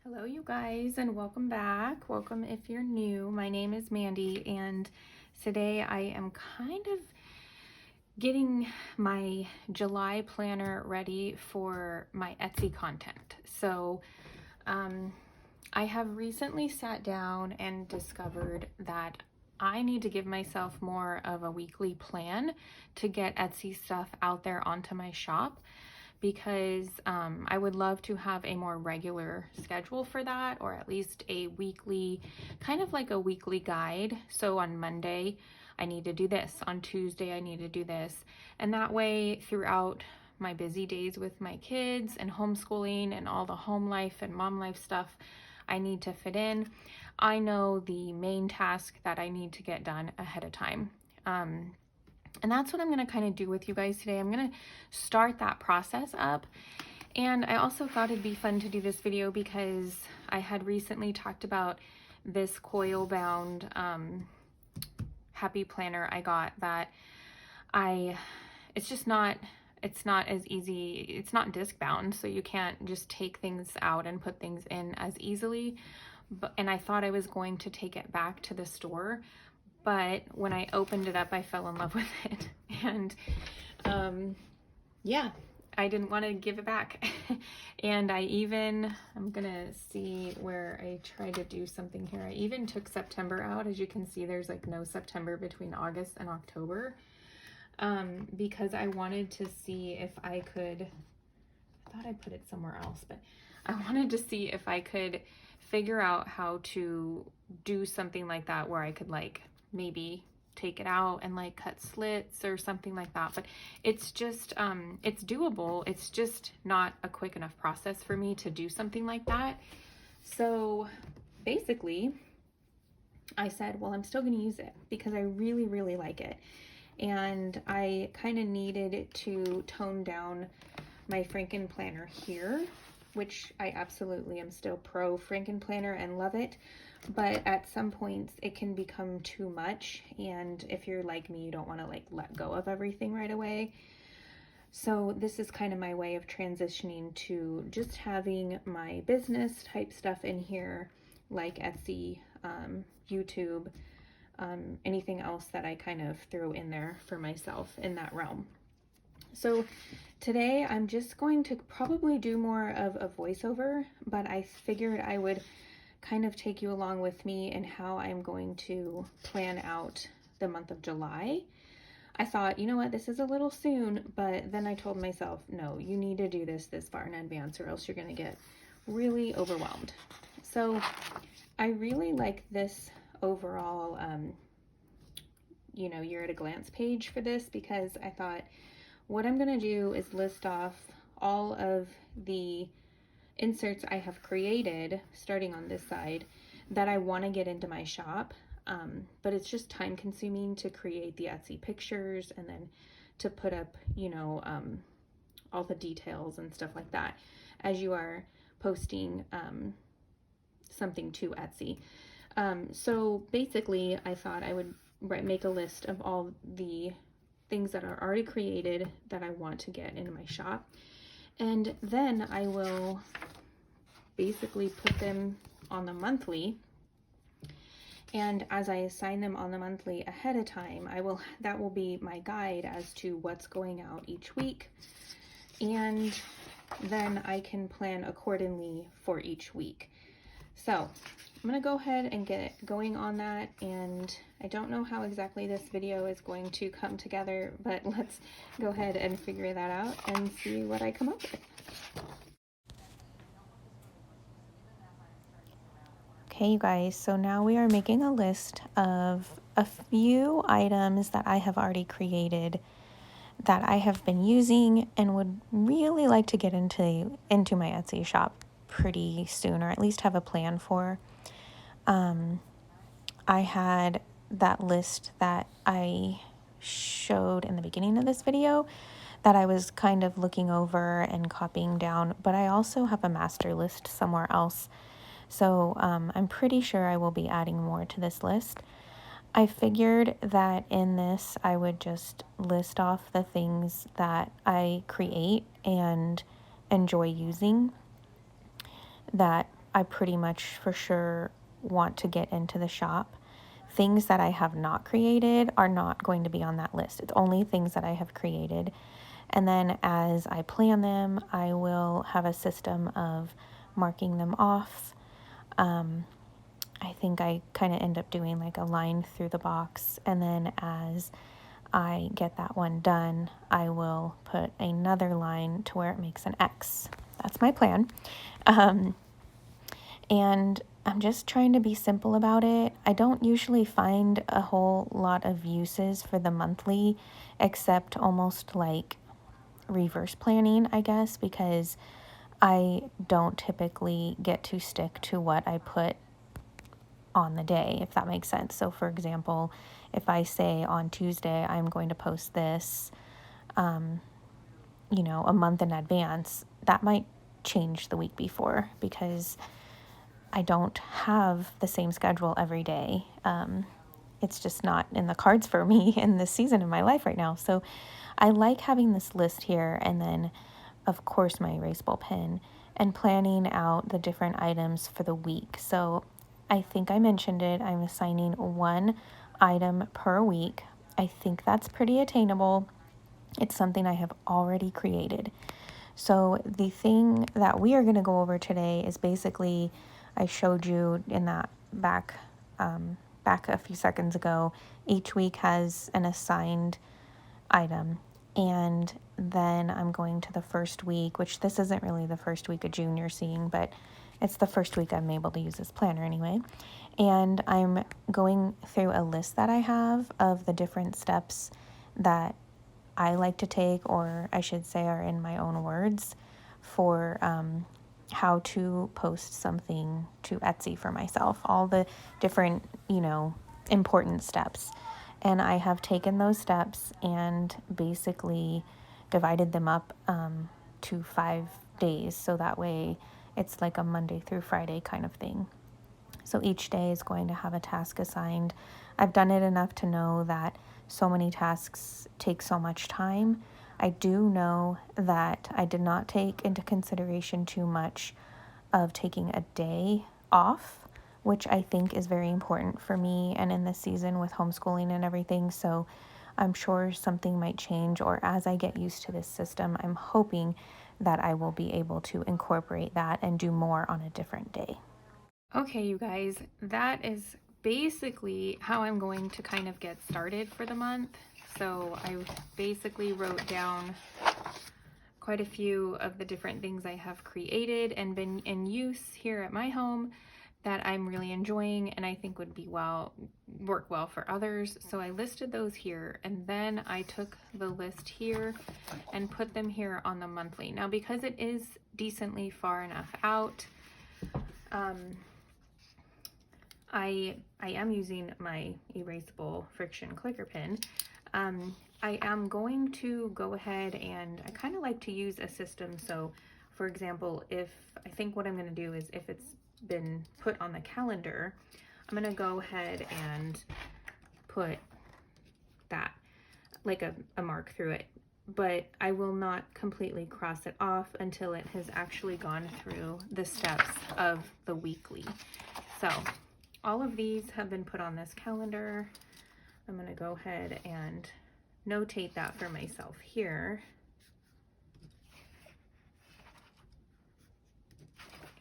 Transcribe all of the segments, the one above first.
Hello you guys, and welcome back. Welcome if you're new. My name is Mandy, and today I am kind of getting my July planner ready for my Etsy content. So I have recently sat down and discovered that I need to give myself more of a weekly plan to get Etsy stuff out there onto my shop, because I would love to have a more regular schedule for that, or at least a weekly, kind of like a weekly guide. So on Monday, I need to do this. On Tuesday, I need to do this. And that way, throughout my busy days with my kids and homeschooling and all the home life and mom life stuff I need to fit in, I know the main task that I need to get done ahead of time. And that's what I'm going to kind of do with you guys today. I'm going to start that process up. And I also thought it'd be fun to do this video because I had recently talked about this coil bound happy planner I got that it's not as easy. It's not disc bound, so you can't just take things out and put things in as easily. And I thought I was going to take it back to the store, but when I opened it up, I fell in love with it. And yeah, I didn't want to give it back. And I'm gonna see where I tried to do something here. I even took September out. As you can see, there's like no September between August and October, because I wanted to see if I could, I thought I put it somewhere else, but I wanted to see if I could figure out how to do something like that where I could like maybe take it out and like cut slits or something like that. But it's just it's doable. It's just not a quick enough process for me to do something like that. So basically I said, well, I'm still going to use it because I really like it, and I kind of needed to tone down my Frankenplanner here, which I absolutely am still pro Frankenplanner and love it. But at some points it can become too much, and if you're like me, you don't want to like let go of everything right away. So this is kind of my way of transitioning to just having my business type stuff in here, like Etsy, YouTube, anything else that I kind of throw in there for myself in that realm. So today I'm just going to probably do more of a voiceover, but I figured I would kind of take you along with me in how I'm going to plan out the month of July. I thought, you know what, this is a little soon, but then I told myself, no, you need to do this far in advance or else you're going to get really overwhelmed. So I really like this overall, you're at a glance page for this, because I thought what I'm going to do is list off all of the inserts I have created starting on this side that I want to get into my shop, but it's just time consuming to create the Etsy pictures and then to put up all the details and stuff like that as you are posting something to Etsy. So basically I thought I would make a list of all the things that are already created that I want to get into my shop, and then I will basically put them on the monthly, and as I assign them on the monthly ahead of time, that will be my guide as to what's going out each week, and then I can plan accordingly for each week. So I'm going to go ahead and get going on that, and I don't know how exactly this video is going to come together, but let's go ahead and figure that out and see what I come up with. Okay, you guys, so now we are making a list of a few items that I have already created that I have been using and would really like to get into my Etsy shop pretty soon, or at least have a plan for. I had that list that I showed in the beginning of this video that I was kind of looking over and copying down, but I also have a master list somewhere else. So I'm pretty sure I will be adding more to this list. I figured that in this I would just list off the things that I create and enjoy using that I pretty much for sure want to get into the shop. Things that I have not created are not going to be on that list. It's only things that I have created. And then as I plan them, I will have a system of marking them off. I think I kind of end up doing like a line through the box. And then as I get that one done, I will put another line to where it makes an X. That's my plan. And I'm just trying to be simple about it. I don't usually find a whole lot of uses for the monthly, except almost like reverse planning, I guess, because I don't typically get to stick to what I put on the day, if that makes sense. So for example, if I say on Tuesday I'm going to post this, a month in advance, that might change the week before because I don't have the same schedule every day. It's just not in the cards for me in this season of my life right now. So I like having this list here, and then of course my erasable pen, and planning out the different items for the week. So I think I mentioned it, I'm assigning one item per week. I think that's pretty attainable. It's something I have already created. So the thing that we are going to go over today is basically, I showed you in that back a few seconds ago, each week has an assigned item. And then I'm going to the first week, which this isn't really the first week of June you're seeing, but it's the first week I'm able to use this planner anyway. And I'm going through a list that I have of the different steps that I like to take, or I should say are in my own words, for how to post something to Etsy for myself. All the different, important steps. And I have taken those steps and basically divided them up to 5 days. So that way it's like a Monday through Friday kind of thing. So each day is going to have a task assigned. I've done it enough to know that so many tasks take so much time. I do know that I did not take into consideration too much of taking a day off, which I think is very important for me and in this season with homeschooling and everything. So I'm sure something might change, or as I get used to this system, I'm hoping that I will be able to incorporate that and do more on a different day. Okay, you guys, that is basically how I'm going to kind of get started for the month. So I basically wrote down quite a few of the different things I have created and been in use here at my home that I'm really enjoying and I think would be work well for others. So I listed those here, and then I took the list here and put them here on the monthly. Now, because it is decently far enough out, I am using my erasable friction clicker pen. I am going to go ahead, and I kind of like to use a system. So for example, I think what I'm going to do is, if it's been put on the calendar, I'm going to go ahead and put that, like a mark through it, but I will not completely cross it off until it has actually gone through the steps of the weekly. So all of these have been put on this calendar. I'm going to go ahead and notate that for myself here.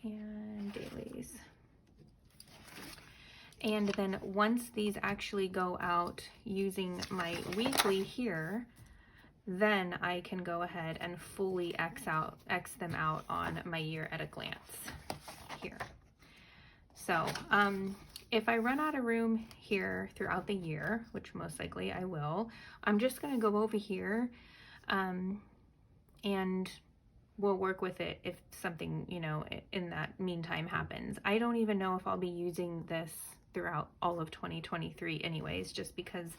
And dailies. And then once these actually go out using my weekly here, then I can go ahead and fully X them out on my year at a glance here. So if I run out of room here throughout the year, which most likely I will, I'm just going to go over here and we'll work with it if something, in that meantime happens. I don't even know if I'll be using this throughout all of 2023 anyways, just because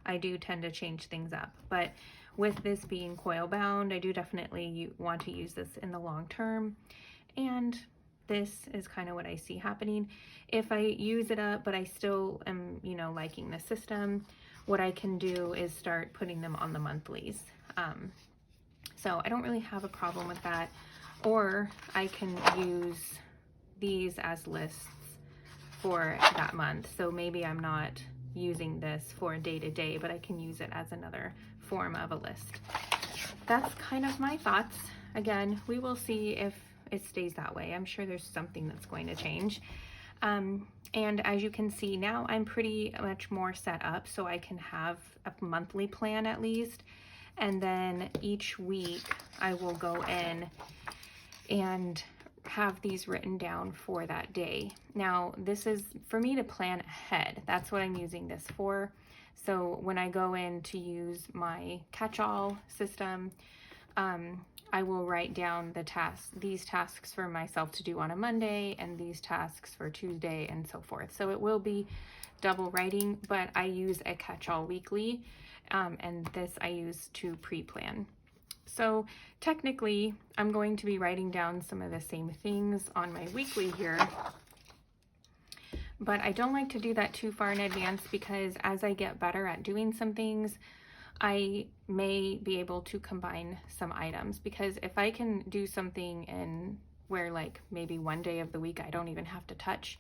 I do tend to change things up. But with this being coil bound, I do definitely want to use this in the long term. And this is kind of what I see happening. If I use it up, but I still am, liking the system, what I can do is start putting them on the monthlies. So I don't really have a problem with that. Or I can use these as lists for that month. So maybe I'm not using this for day to day, but I can use it as another form of a list. That's kind of my thoughts. Again, we will see if it stays that way. I'm sure there's something that's going to change. And as you can see now, I'm pretty much more set up so I can have a monthly plan at least. And then each week I will go in and have these written down for that day. Now, this is for me to plan ahead. That's what I'm using this for. So when I go in to use my catch-all system, I will write down these tasks for myself to do on a Monday and these tasks for Tuesday and so forth. So it will be double writing, but I use a catch-all weekly, and this I use to pre-plan. So technically, I'm going to be writing down some of the same things on my weekly here, but I don't like to do that too far in advance because as I get better at doing some things, I may be able to combine some items, because if I can do something in where like maybe one day of the week I don't even have to touch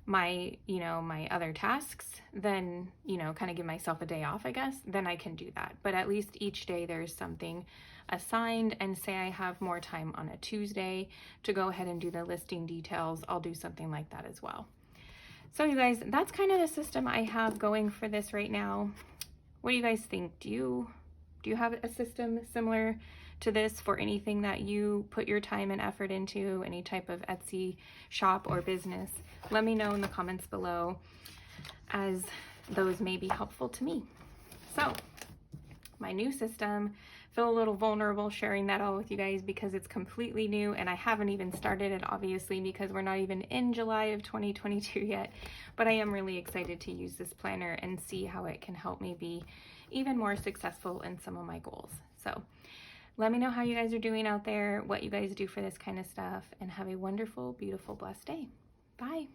my, my other tasks, then, kind of give myself a day off, I guess, then I can do that. But at least each day there's something assigned, and say I have more time on a Tuesday to go ahead and do the listing details, I'll do something like that as well. So you guys, that's kind of the system I have going for this right now. What do you guys think? Do you have a system similar to this for anything that you put your time and effort into, any type of Etsy shop or business? Let me know in the comments below, as those may be helpful to me. So my new system, feel a little vulnerable sharing that all with you guys because it's completely new and I haven't even started it, obviously, because we're not even in July of 2022 yet. But I am really excited to use this planner and see how it can help me be even more successful in some of my goals. So let me know how you guys are doing out there, what you guys do for this kind of stuff, and have a wonderful, beautiful, blessed day. Bye.